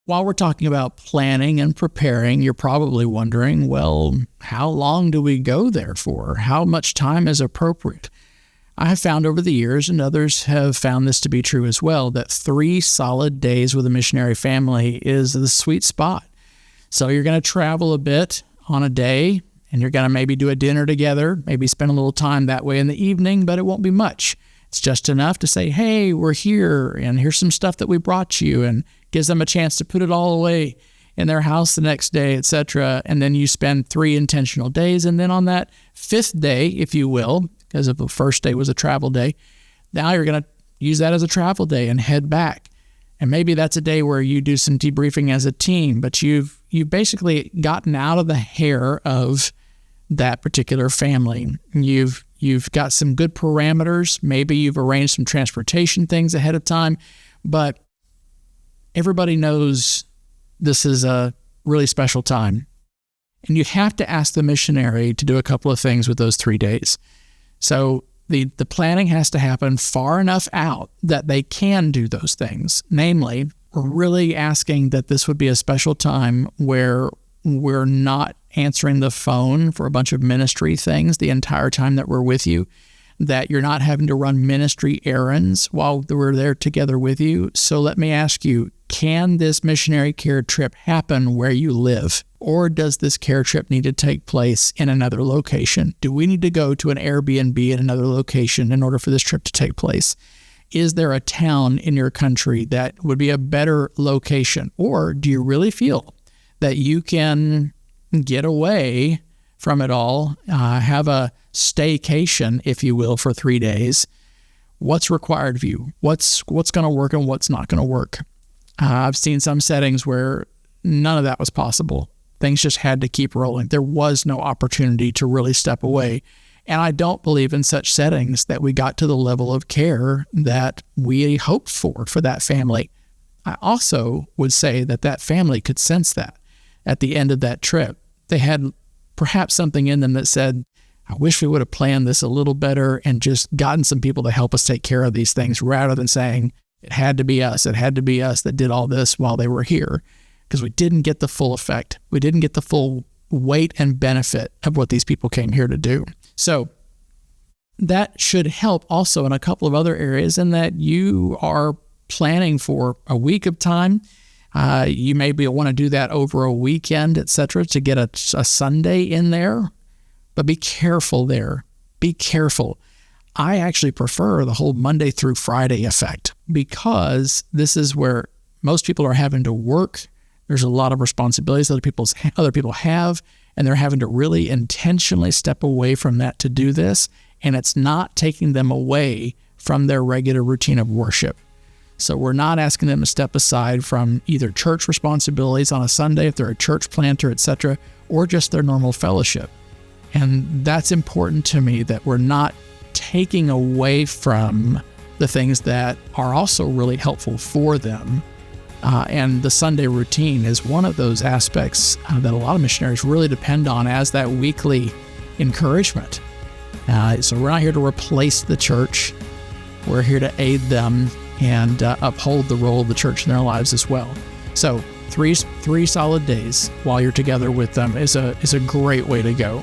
While we're talking about planning and preparing, you're probably wondering, well, how long do we go there for? How much time is appropriate? I have found over the years, and others have found this to be true as well, that 3 solid days with a missionary family is the sweet spot. So you're going to travel a bit on a day, and you're going to maybe do a dinner together, maybe spend a little time that way in the evening, but it won't be much. It's just enough to say, hey, we're here, and here's some stuff that we brought you, and gives them a chance to put it all away in their house the next day, etc. And then you spend 3 intentional days. And then on that 5th day, if you will, because if the first day was a travel day, now you're going to use that as a travel day and head back. And maybe that's a day where you do some debriefing as a team, but you've basically gotten out of the hair of that particular family. You've got some good parameters. Maybe you've arranged some transportation things ahead of time, but everybody knows this is a really special time. And you have to ask the missionary to do a couple of things with those 3 days. So the planning has to happen far enough out that they can do those things. Namely, we're really asking that this would be a special time where we're not answering the phone for a bunch of ministry things the entire time that we're with you, that you're not having to run ministry errands while we're there together with you. So let me ask you, can this missionary care trip happen where you live? Or does this care trip need to take place in another location? Do we need to go to an Airbnb in another location in order for this trip to take place? Is there a town in your country that would be a better location? Or do you really feel that you can get away from it all, have a staycation, if you will, for 3 days? What's required of you? What's going to work and what's not going to work? I've seen some settings where none of that was possible. Things just had to keep rolling. There was no opportunity to really step away. And I don't believe in such settings that we got to the level of care that we hoped for that family. I also would say that family could sense that at the end of that trip. They had perhaps something in them that said, I wish we would have planned this a little better and just gotten some people to help us take care of these things, rather than saying, it had to be us. It had to be us that did all this while they were here, because we didn't get the full effect. We didn't get the full weight and benefit of what these people came here to do. So that should help also in a couple of other areas, in that you are planning for a week of time. You maybe want to do that over a weekend, etc., to get a Sunday in there. But be careful there. Be careful. I actually prefer the whole Monday through Friday effect, because this is where most people are having to work. There's a lot of responsibilities other people have, and they're having to really intentionally step away from that to do this, and it's not taking them away from their regular routine of worship. So we're not asking them to step aside from either church responsibilities on a Sunday, if they're a church planter, etc., or just their normal fellowship. And that's important to me, that we're not taking away from the things that are also really helpful for them. And the Sunday routine is one of those aspects that a lot of missionaries really depend on as that weekly encouragement. So we're not here to replace the church. We're here to aid them and uphold the role of the church in their lives as well. So three solid days while you're together with them is a great way to go.